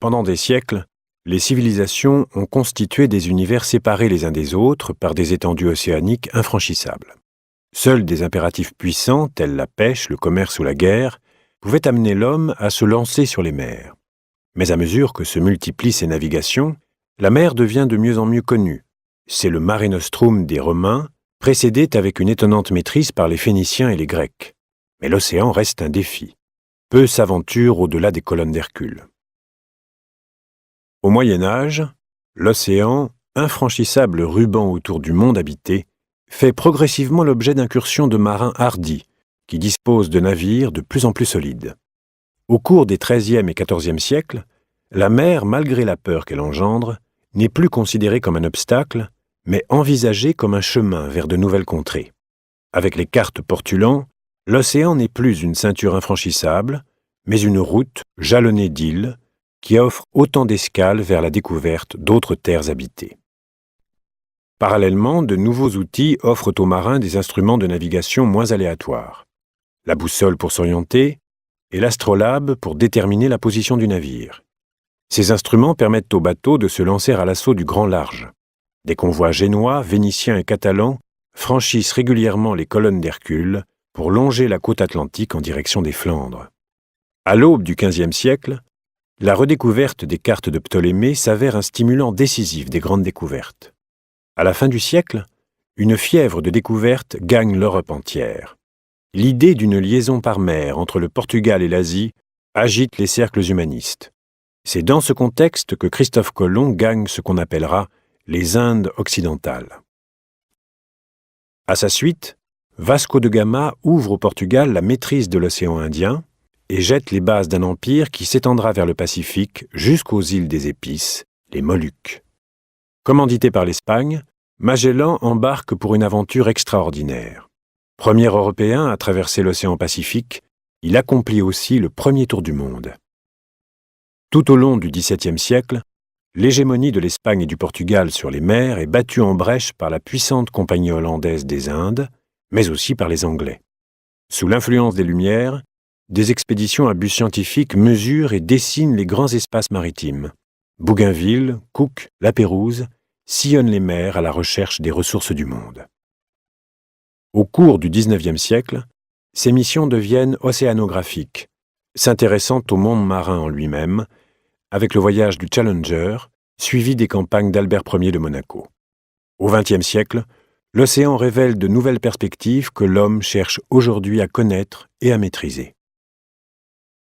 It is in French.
Pendant des siècles, les civilisations ont constitué des univers séparés les uns des autres par des étendues océaniques infranchissables. Seuls des impératifs puissants, tels la pêche, le commerce ou la guerre, pouvaient amener l'homme à se lancer sur les mers. Mais à mesure que se multiplient ces navigations, la mer devient de mieux en mieux connue. C'est le Mare Nostrum des Romains, précédé avec une étonnante maîtrise par les Phéniciens et les Grecs. Mais l'océan reste un défi. Peu s'aventurent au-delà des colonnes d'Hercule. Au Moyen Âge, l'océan, infranchissable ruban autour du monde habité, fait progressivement l'objet d'incursions de marins hardis, qui disposent de navires de plus en plus solides. Au cours des XIIIe et XIVe siècles, la mer, malgré la peur qu'elle engendre, n'est plus considérée comme un obstacle, mais envisagée comme un chemin vers de nouvelles contrées. Avec les cartes Portulan, l'océan n'est plus une ceinture infranchissable, mais une route jalonnée d'îles qui offre autant d'escales vers la découverte d'autres terres habitées. Parallèlement, de nouveaux outils offrent aux marins des instruments de navigation moins aléatoires. La boussole pour s'orienter et l'astrolabe pour déterminer la position du navire. Ces instruments permettent aux bateaux de se lancer à l'assaut du grand large. Des convois génois, vénitiens et catalans franchissent régulièrement les colonnes d'Hercule pour longer la côte atlantique en direction des Flandres. À l'aube du XVe siècle, la redécouverte des cartes de Ptolémée s'avère un stimulant décisif des grandes découvertes. À la fin du siècle, une fièvre de découverte gagne l'Europe entière. L'idée d'une liaison par mer entre le Portugal et l'Asie agite les cercles humanistes. C'est dans ce contexte que Christophe Colomb gagne ce qu'on appellera les Indes occidentales. À sa suite, Vasco de Gama ouvre au Portugal la maîtrise de l'océan Indien et jette les bases d'un empire qui s'étendra vers le Pacifique jusqu'aux îles des Épices, les Moluques. Commandité par l'Espagne, Magellan embarque pour une aventure extraordinaire. Premier Européen à traverser l'océan Pacifique, il accomplit aussi le premier tour du monde. Tout au long du XVIIe siècle, l'hégémonie de l'Espagne et du Portugal sur les mers est battue en brèche par la puissante compagnie hollandaise des Indes, mais aussi par les Anglais. Sous l'influence des Lumières, des expéditions à but scientifique mesurent et dessinent les grands espaces maritimes. Bougainville, Cook, Lapérouse sillonnent les mers à la recherche des ressources du monde. Au cours du XIXe siècle, ces missions deviennent océanographiques, s'intéressant au monde marin en lui-même, avec le voyage du Challenger, suivi des campagnes d'Albert Ier de Monaco. Au XXe siècle, l'océan révèle de nouvelles perspectives que l'homme cherche aujourd'hui à connaître et à maîtriser.